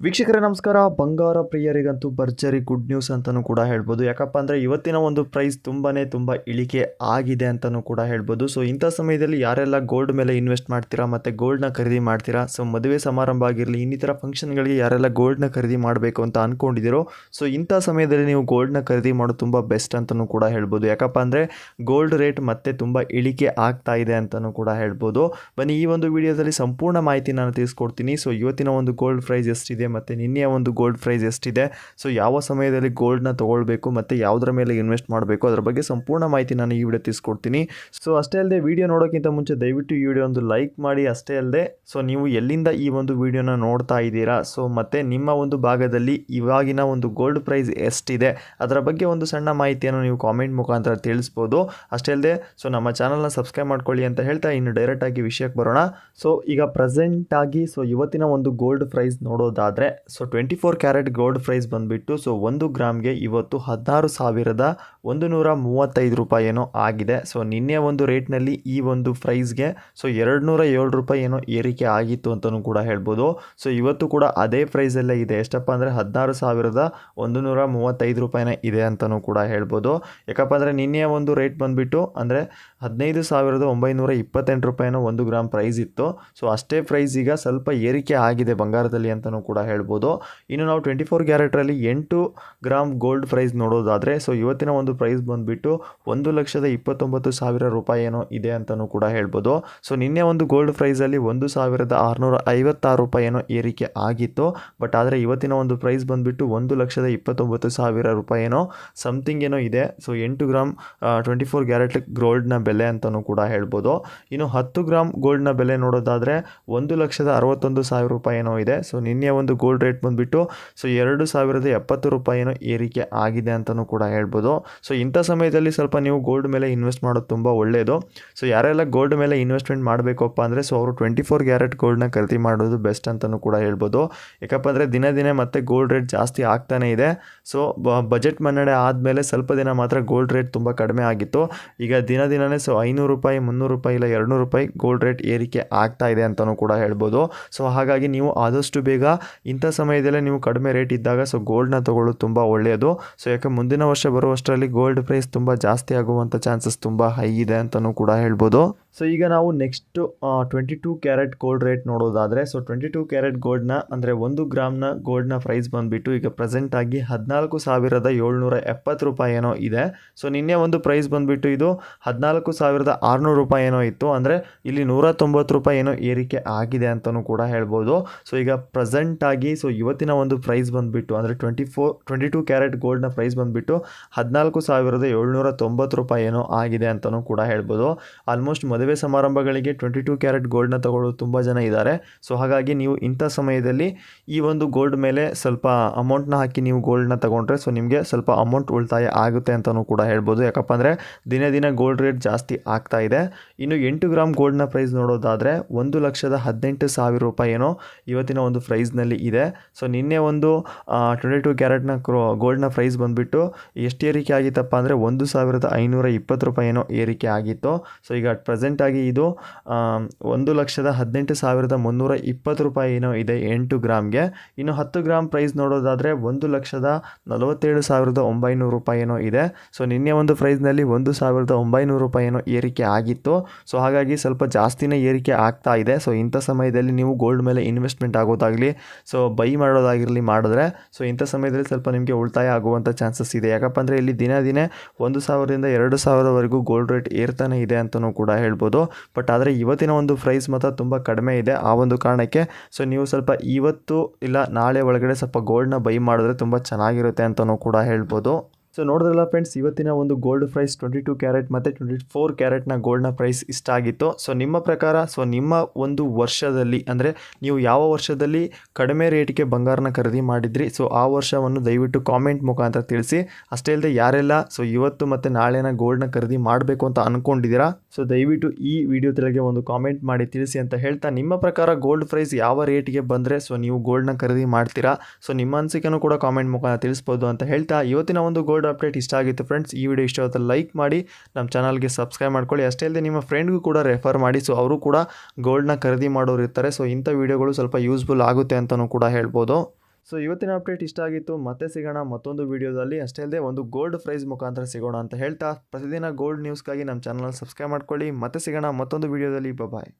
ವೀಕ್ಷಕರೇ ನಮಸ್ಕಾರ. ಬಂಗಾರ ಪ್ರಿಯರಿಗಂತೂ ಭರ್ಜರಿ ಗುಡ್ ನ್ಯೂಸ್ ಅಂತಲೂ ಕೂಡ ಹೇಳ್ಬೋದು. ಯಾಕಪ್ಪ ಅಂದರೆ ಇವತ್ತಿನ ಒಂದು ಪ್ರೈಸ್ ತುಂಬ ಇಳಿಕೆ ಆಗಿದೆ ಅಂತಲೂ ಕೂಡ ಹೇಳ್ಬೋದು. ಸೊ ಇಂಥ ಸಮಯದಲ್ಲಿ ಯಾರೆಲ್ಲ ಗೋಲ್ಡ್ ಮೇಲೆ ಇನ್ವೆಸ್ಟ್ ಮಾಡ್ತೀರಾ ಮತ್ತು ಗೋಲ್ಡ್ನ ಖರೀದಿ ಮಾಡ್ತೀರಾ, ಸೊ ಮದುವೆ ಸಮಾರಂಭ ಆಗಿರಲಿ ಇನ್ನಿತರ ಫಂಕ್ಷನ್ಗಳಿಗೆ ಯಾರೆಲ್ಲ ಗೋಲ್ಡ್ನ ಖರೀದಿ ಮಾಡಬೇಕು ಅಂತ ಅಂದ್ಕೊಂಡಿದ್ದೀರೋ, ಸೊ ಇಂಥ ಸಮಯದಲ್ಲಿ ನೀವು ಗೋಲ್ಡ್ನ ಖರೀದಿ ಮಾಡೋದು ತುಂಬ ಬೆಸ್ಟ್ ಅಂತಲೂ ಕೂಡ ಹೇಳ್ಬೋದು. ಯಾಕಪ್ಪ ಅಂದರೆ ಗೋಲ್ಡ್ ರೇಟ್ ಮತ್ತೆ ತುಂಬ ಇಳಿಕೆ ಆಗ್ತಾ ಇದೆ ಅಂತಲೂ ಕೂಡ ಹೇಳ್ಬೋದು. ಬನ್ನಿ ಈ ಒಂದು ವಿಡಿಯೋದಲ್ಲಿ ಸಂಪೂರ್ಣ ಮಾಹಿತಿ ನಾನು ತಿಳಿಸ್ಕೊಡ್ತೀನಿ. ಸೊ ಇವತ್ತಿನ ಒಂದು ಗೋಲ್ಡ್ ಪ್ರೈಸ್ ಎಷ್ಟಿದೆ ಮತ್ತು ನಿನ್ನೆಯ ಒಂದು ಗೋಲ್ಡ್ ಪ್ರೈಸ್ ಎಷ್ಟಿದೆ, ಸೊ ಯಾವ ಸಮಯದಲ್ಲಿ ಗೋಲ್ಡ್ನ ತೊಗೊಳ್ಬೇಕು ಮತ್ತು ಯಾವುದರ ಮೇಲೆ ಇನ್ವೆಸ್ಟ್ ಮಾಡಬೇಕು ಅದರ ಬಗ್ಗೆ ಸಂಪೂರ್ಣ ಮಾಹಿತಿ ನಾನು ಈ ವಿಡಿಯೋ ತಿಳಿಸ್ಕೊಡ್ತೀನಿ. ಸೊ ಅಷ್ಟೇ ಅಲ್ಲದೆ ವಿಡಿಯೋ ನೋಡೋಕ್ಕಿಂತ ಮುಂಚೆ ದಯವಿಟ್ಟು ಈ ವಿಡಿಯೋ ಒಂದು ಲೈಕ್ ಮಾಡಿ. ಅಷ್ಟೇ ಅಲ್ಲದೆ ಸೊ ನೀವು ಎಲ್ಲಿಂದ ಈ ಒಂದು ವಿಡಿಯೋನ ನೋಡ್ತಾ ಇದ್ದೀರಾ, ಸೊ ಮತ್ತು ನಿಮ್ಮ ಒಂದು ಭಾಗದಲ್ಲಿ ಇವಾಗಿನ ಒಂದು ಗೋಲ್ಡ್ ಪ್ರೈಸ್ ಎಷ್ಟಿದೆ ಅದರ ಬಗ್ಗೆ ಒಂದು ಸಣ್ಣ ಮಾಹಿತಿಯನ್ನು ನೀವು ಕಾಮೆಂಟ್ ಮುಖಾಂತರ ತಿಳಿಸ್ಬೋದು. ಅಷ್ಟೇ ಅಲ್ಲದೆ ಸೊ ನಮ್ಮ ಚಾನಲ್ನ ಸಬ್ಸ್ಕ್ರೈಬ್ ಮಾಡ್ಕೊಳ್ಳಿ ಅಂತ ಹೇಳ್ತಾ ಇನ್ನು ಡೈರೆಕ್ಟಾಗಿ ವಿಷಯಕ್ಕೆ ಬರೋಣ. ಸೊ ಈಗ ಪ್ರೆಸೆಂಟಾಗಿ ಸೊ ಇವತ್ತಿನ ಒಂದು ಗೋಲ್ಡ್ ಪ್ರೈಸ್ ನೋಡೋದಾದರೆ ಸೊ 24 ಕ್ಯಾರೆಟ್ ಗೋಲ್ಡ್ ಪ್ರೈಸ್ ಬಂದುಬಿಟ್ಟು ಸೊ 1 ಗ್ರಾಮ್ಗೆ ಇವತ್ತು 16,135 ರೂಪಾಯಿ ಏನೋ ಆಗಿದೆ. ಸೊ ನಿನ್ನೆ ಒಂದು ರೇಟ್ನಲ್ಲಿ ಈ ಒಂದು ಪ್ರೈಸ್ಗೆ ಸೊ 207 ರೂಪಾಯಿ ಏನೋ ಏರಿಕೆ ಆಗಿತ್ತು ಅಂತಲೂ ಕೂಡ ಹೇಳ್ಬೋದು. ಸೊ ಇವತ್ತು ಕೂಡ ಅದೇ ಪ್ರೈಸಲ್ಲೇ ಇದೆ. ಎಷ್ಟಪ್ಪ ಅಂದರೆ 16,135 ರೂಪಾಯಿನೇ ಇದೆ ಅಂತಲೂ ಕೂಡ ಹೇಳ್ಬೋದು. ಯಾಕಪ್ಪ ಅಂದರೆ ನಿನ್ನೆಯ ಒಂದು ರೇಟ್ ಬಂದುಬಿಟ್ಟು ಅಂದರೆ 15,928 ರೂಪಾಯಿನೋ 1 ಗ್ರಾಮ್ ಪ್ರೈಸ್ ಇತ್ತು. ಸೊ ಅಷ್ಟೇ ಪ್ರೈಸ್ ಈಗ ಸ್ವಲ್ಪ ಏರಿಕೆ ಆಗಿದೆ ಬಂಗಾರದಲ್ಲಿ ಅಂತಲೂ ಕೂಡ ಹೇಳ್ಬೋದು. ಇನ್ನು ನಾವು 24 ಕ್ಯಾರೆಟ್ರಲ್ಲಿ 8 ಗ್ರಾಮ್ ಗೋಲ್ಡ್ ಪ್ರೈಸ್ ನೋಡೋದಾದರೆ ಸೊ ಇವತ್ತಿನ ಒಂದು ಪ್ರೈಸ್ ಬಂದುಬಿಟ್ಟು 1,29,000 ರೂಪಾಯಿ ಏನೋ ಇದೆ ಅಂತಲೂ ಕೂಡ ಹೇಳ್ಬೋದು. ಸೊ ನಿನ್ನೆ ಒಂದು ಗೋಲ್ಡ್ ಪ್ರೈಸಲ್ಲಿ 1,656 ರೂಪಾಯಿ ಏನೋ ಏರಿಕೆ ಆಗಿತ್ತು. ಬಟ್ ಆದರೆ ಇವತ್ತಿನ ಒಂದು ಪ್ರೈಸ್ ಬಂದುಬಿಟ್ಟು 1,29,000 ರೂಪಾಯಿ ಏನೋ ಸಮಥಿಂಗ್ ಏನೋ ಇದೆ. ಸೊ 8 ಗ್ರಾಮ್ 24 ಕ್ಯಾರೆಟ್ ಗೋಲ್ಡ್ನ ಬೆಲೆ ಅಂತಲೂ ಕೂಡ ಹೇಳ್ಬೋದು. ಇನ್ನು 10 ಗ್ರಾಮ್ ಗೋಲ್ಡ್ನ ಬೆಲೆ ನೋಡೋದಾದರೆ 1,61,000 ರೂಪಾಯಿ ಏನೋ ಇದೆ. ಸೊ ನಿನ್ನೆ ಒಂದು ಗೋಲ್ಡ್ ರೇಟ್ ಬಂದುಬಿಟ್ಟು ಸೊ 2,070 ರೂಪಾಯಿ ಏನೋ ಏರಿಕೆ ಆಗಿದೆ ಅಂತಲೂ ಕೂಡ ಹೇಳ್ಬೋದು. ಸೊ ಇಂಥ ಸಮಯದಲ್ಲಿ ಸ್ವಲ್ಪ ನೀವು ಗೋಲ್ಡ್ ಮೇಲೆ ಇನ್ವೆಸ್ಟ್ ಮಾಡೋದು ತುಂಬ ಒಳ್ಳೆಯದು. ಸೊ ಯಾರೆಲ್ಲ ಗೋಲ್ಡ್ ಮೇಲೆ ಇನ್ವೆಸ್ಟ್ಮೆಂಟ್ ಮಾಡಬೇಕಪ್ಪ ಅಂದರೆ ಸೊ ಅವರು 24 ಕ್ಯಾರೆಟ್ ಗೋಲ್ಡ್ನ ಖರೀದಿ ಮಾಡೋದು ಬೆಸ್ಟ್ ಅಂತಲೂ ಕೂಡ ಹೇಳ್ಬೋದು. ಯಾಕಪ್ಪ ಅಂದರೆ ದಿನೇ ಮತ್ತೆ ಗೋಲ್ಡ್ ರೇಟ್ ಜಾಸ್ತಿ ಆಗ್ತಾನೇ ಇದೆ. ಸೊ ಬಜೆಟ್ ಮನ್ನಣೆ ಆದಮೇಲೆ ಸ್ವಲ್ಪ ದಿನ ಮಾತ್ರ ಗೋಲ್ಡ್ ರೇಟ್ ತುಂಬ ಕಡಿಮೆ ಆಗಿತ್ತು. ಈಗ ದಿನನೇ ಸೊ 500 ರೂಪಾಯಿ 300 ರೂಪಾಯಿ ಇಲ್ಲ 200 ರೂಪಾಯಿ ಗೋಲ್ಡ್ ರೇಟ್ ಏರಿಕೆ ಆಗ್ತಾ ಇದೆ ಅಂತಲೂ ಕೂಡ ಹೇಳ್ಬೋದು. ಸೊ ಹಾಗಾಗಿ ನೀವು ಆದಷ್ಟು ಬೇಗ ಇಂಥ ಸಮಯದಲ್ಲೇ ನೀವು ಕಡಿಮೆ ರೇಟ್ ಇದ್ದಾಗ ಸೊ ಗೋಲ್ಡ್ನ ತೊಗೊಳ್ಳೋದು ತುಂಬ ಒಳ್ಳೆಯದು. ಸೊ ಯಾಕೆ ಮುಂದಿನ ವರ್ಷ ಬರುವಷ್ಟರಲ್ಲಿ ಗೋಲ್ಡ್ ಪ್ರೈಸ್ ತುಂಬ ಜಾಸ್ತಿ ಆಗುವಂಥ ಚಾನ್ಸಸ್ ತುಂಬ ಹೈ ಇದೆ ಅಂತಲೂ ಕೂಡ ಹೇಳ್ಬೋದು. ಸೊ ಈಗ ನಾವು ನೆಕ್ಸ್ಟು 22 ಕ್ಯಾರೆಟ್ ಗೋಲ್ಡ್ ರೇಟ್ ನೋಡೋದಾದರೆ ಸೊ 22 ಕ್ಯಾರೆಟ್ ಗೋಲ್ಡ್ನ ಅಂದರೆ 1 ಗ್ರಾಮ್ನ ಗೋಲ್ಡ್ನ ಪ್ರೈಸ್ ಬಂದುಬಿಟ್ಟು ಈಗ ಪ್ರೆಸೆಂಟಾಗಿ 14,770 ರೂಪಾಯಿ ಏನೋ ಇದೆ. ಸೊ ನಿನ್ನೆ ಒಂದು ಪ್ರೈಸ್ ಬಂದುಬಿಟ್ಟು ಇದು 14,600 ರೂಪಾಯಿ ಏನೋ ಇತ್ತು. ಅಂದರೆ ಇಲ್ಲಿ 190 ರೂಪಾಯಿ ಏನೋ ಏರಿಕೆ ಆಗಿದೆ ಅಂತಲೂ ಕೂಡ ಹೇಳ್ಬೋದು. ಸೊ ಈಗ ಪ್ರೆಸೆಂಟಾಗಿ ಸೊ ಇವತ್ತಿನ ಒಂದು ಪ್ರೈಸ್ ಬಂದುಬಿಟ್ಟು ಅಂದರೆ 22 ಕ್ಯಾರೆಟ್ ಗೋಲ್ಡ್ನ ಪ್ರೈಸ್ ಬಂದುಬಿಟ್ಟು 14,790 ರೂಪಾಯಿ ಏನೋ ಆಗಿದೆ ಅಂತಲೂ ಕೂಡ ಹೇಳ್ಬೋದು. ಆಲ್ಮೋಸ್ಟ್ ಮದುವೆ ಸಮಾರಂಭಗಳಿಗೆ 22 ಕ್ಯಾರೆಟ್ ಗೋಲ್ಡ್ನ ತಗೊಳ್ಳೋದು ತುಂಬ ಜನ ಇದ್ದಾರೆ. ಸೊ ಹಾಗಾಗಿ ನೀವು ಇಂಥ ಸಮಯದಲ್ಲಿ ಈ ಒಂದು ಗೋಲ್ಡ್ ಮೇಲೆ ಸ್ವಲ್ಪ ಅಮೌಂಟ್ನ ಹಾಕಿ ನೀವು ಗೋಲ್ಡ್ನ ತಗೊಂಡ್ರೆ ಸೊ ನಿಮಗೆ ಸ್ವಲ್ಪ ಅಮೌಂಟ್ ಉಳಿತಾಯ ಆಗುತ್ತೆ ಅಂತಲೂ ಕೂಡ ಹೇಳ್ಬೋದು. ಯಾಕಪ್ಪ ಅಂದರೆ ದಿನ ಗೋಲ್ಡ್ ರೇಟ್ ಜಾಸ್ತಿ ಆಗ್ತಾ ಇದೆ. ಇನ್ನು 8 ಗ್ರಾಮ್ ಗೋಲ್ಡ್ನ ಪ್ರೈಸ್ ನೋಡೋದಾದರೆ 1,18,000 ರೂಪಾಯಿ ಏನೋ ಇವತ್ತಿನ ಒಂದು ಪ್ರೈಸ್ನಲ್ಲಿ ಇದೆ. ಸೊ ನಿನ್ನೆ ಒಂದು 22 ಕ್ಯಾರೆಟ್ನ ಗೋಲ್ಡ್ನ ಪ್ರೈಸ್ ಬಂದುಬಿಟ್ಟು ಎಷ್ಟು ಏರಿಕೆ ಆಗಿತ್ತಪ್ಪ ಅಂದರೆ 1,520 ರೂಪಾಯಿ ಏನೋ ಏರಿಕೆ ಆಗಿತ್ತು. ಸೊ ಈಗ ಪ್ರೆಸೆಂಟಾಗಿ ಇದು 1,18,320 ರೂಪಾಯಿ ಏನೋ ಇದೆ 8 ಗ್ರಾಮ್ಗೆ. ಇನ್ನು 10 ಗ್ರಾಮ್ ಪ್ರೈಸ್ ನೋಡೋದಾದರೆ 1,47,900 ರೂಪಾಯಿ ಏನೋ ಇದೆ. ಸೊ ನಿನ್ನೆ ಒಂದು ಪ್ರೈಸ್ನಲ್ಲಿ 1,900 ರೂಪಾಯಿ ಏನೋ ಏರಿಕೆ ಆಗಿತ್ತು. ಸೊ ಹಾಗಾಗಿ ಸ್ವಲ್ಪ ಜಾಸ್ತಿನೇ ಏರಿಕೆ ಆಗ್ತಾ ಇದೆ. ಸೊ ಇಂಥ ಸಮಯದಲ್ಲಿ ನೀವು ಗೋಲ್ಡ್ ಮೇಲೆ ಇನ್ವೆಸ್ಟ್ಮೆಂಟ್ ಆಗೋದಾಗಲಿ ಸೊ ಬೈ ಮಾಡೋದಾಗಿರಲಿ ಮಾಡಿದ್ರೆ ಸೊ ಇಂಥ ಸಮಯದಲ್ಲಿ ಸ್ವಲ್ಪ ನಿಮಗೆ ಉಳಿತಾಯ ಆಗುವಂಥ ಚಾನ್ಸಸ್ ಇದೆ. ಯಾಕಪ್ಪ ಅಂದರೆ ಇಲ್ಲಿ ದಿನೇ 1,000ರಿಂದ 2,000ವರೆಗೂ ಗೋಲ್ಡ್ ರೇಟ್ ಏರ್ತಾನೆ ಇದೆ ಅಂತಲೂ ಕೂಡ ಹೇಳ್ಬೋದು. ಬಟ್ ಆದರೆ ಇವತ್ತಿನ ಒಂದು ಪ್ರೈಸ್ ಮಾತ್ರ ತುಂಬ ಕಡಿಮೆ ಇದೆ. ಆ ಒಂದು ಕಾರಣಕ್ಕೆ ಸೊ ನೀವು ಸ್ವಲ್ಪ ಇವತ್ತು ಇಲ್ಲ ನಾಳೆ ಒಳಗಡೆ ಸ್ವಲ್ಪ ಗೋಲ್ಡ್ನ ಬೈ ಮಾಡಿದ್ರೆ ತುಂಬ ಚೆನ್ನಾಗಿರುತ್ತೆ ಅಂತಲೂ ಕೂಡ ಹೇಳ್ಬೋದು. ಸೊ ನೋಡಿದ್ರಲ್ಲ ಫ್ರೆಂಡ್ಸ್, ಇವತ್ತಿನ ಒಂದು ಗೋಲ್ಡ್ ಪ್ರೈಸ್ 22 ಕ್ಯಾರೆಟ್ ಮತ್ತು 24 ಕ್ಯಾರೆಟ್ನ ಗೋಲ್ಡ್ನ ಪ್ರೈಸ್ ಇಷ್ಟ ಆಗಿತ್ತು. ಸೊ ನಿಮ್ಮ ಪ್ರಕಾರ ಸೊ ನಿಮ್ಮ ಒಂದು ವರ್ಷದಲ್ಲಿ ಅಂದರೆ ನೀವು ಯಾವ ವರ್ಷದಲ್ಲಿ ಕಡಿಮೆ ರೇಟ್ಗೆ ಬಂಗಾರನ ಖರೀದಿ ಮಾಡಿದ್ರಿ ಸೊ ಆ ವರ್ಷವನ್ನು ದಯವಿಟ್ಟು ಕಾಮೆಂಟ್ ಮುಖಾಂತರ ತಿಳಿಸಿ. ಅಷ್ಟೇ ಅಲ್ಲದೆ ಯಾರೆಲ್ಲ ಸೊ ಇವತ್ತು ಮತ್ತು ನಾಳೆನ ಗೋಲ್ಡ್ನ ಖರೀದಿ ಮಾಡಬೇಕು ಅಂತ ಅಂದ್ಕೊಂಡಿದ್ದೀರಾ ಸೊ ದಯವಿಟ್ಟು ಈ ವಿಡಿಯೋ ತೆಳಗೆ ಒಂದು ಕಾಮೆಂಟ್ ಮಾಡಿ ತಿಳಿಸಿ ಅಂತ ಹೇಳ್ತಾ, ನಿಮ್ಮ ಪ್ರಕಾರ ಗೋಲ್ಡ್ ಪ್ರೈಸ್ ಯಾವ ರೇಟ್ಗೆ ಬಂದರೆ ಸೊ ನೀವು ಗೋಲ್ಡ್ನ ಖರೀದಿ ಮಾಡ್ತೀರಾ ಸೊ ನಿಮ್ಮ ಅನಿಸಿಕೆನೂ ಕೂಡ ಕಾಮೆಂಟ್ ಮುಖಾಂತರ ತಿಳಿಸ್ಬೋದು ಅಂತ ಹೇಳ್ತಾ ಇವತ್ತಿನ ಒಂದು ಗೋಲ್ಡ್ ಅಪ್ಡೇಟ್ ಇಷ್ಟ ಆಗಿತ್ತು ಫ್ರೆಂಡ್ಸ್. ಈ ವಿಡಿಯೋ ಇಷ್ಟ ಆಗುತ್ತೆ ಲೈಕ್ ಮಾಡಿ, ನಮ್ಮ ಚಾನಲ್ಗೆ ಸಬ್ಸ್ಕ್ರೈಬ್ ಮಾಡ್ಕೊಳ್ಳಿ. ಅಷ್ಟೇ ಅಲ್ಲದೆ ನಿಮ್ಮ ಫ್ರೆಂಡ್ಗೂ ಕೂಡ ರೆಫರ್ ಮಾಡಿ. ಸೊ ಅವರು ಕೂಡ ಗೋಲ್ಡ್ನ ಖರೀದಿ ಮಾಡೋರು ಇರ್ತಾರೆ. ಸೊ ಇಂಥ ವಿಡಿಯೋಗಳು ಸ್ವಲ್ಪ ಯೂಸ್ಫುಲ್ ಆಗುತ್ತೆ ಅಂತಲೂ ಕೂಡ ಹೇಳ್ಬೋದು. ಸೊ ಇವತ್ತಿನ ಅಪ್ಡೇಟ್ ಇಷ್ಟ ಆಗಿತ್ತು. ಮತ್ತೆ ಸಿಗೋಣ ಮತ್ತೊಂದು ವಿಡಿಯೋದಲ್ಲಿ. ಅಷ್ಟೇ ಅಲ್ಲದೆ ಒಂದು ಗೋಲ್ಡ್ ಪ್ರೈಸ್ ಮುಖಾಂತರ ಸಿಗೋಣ ಅಂತ ಹೇಳ್ತಾ, ಪ್ರತಿದಿನ ಗೋಲ್ಡ್ ನ್ಯೂಸ್ಗಾಗಿ ನಮ್ಮ ಚಾನಲ್ ಸಬ್ಸ್ಕ್ರೈಬ್ ಮಾಡ್ಕೊಳ್ಳಿ. ಮತ್ತೆ ಸಿಗೋಣ ಮತ್ತೊಂದು ವಿಡಿಯೋದಲ್ಲಿ. ಬಾಯ್.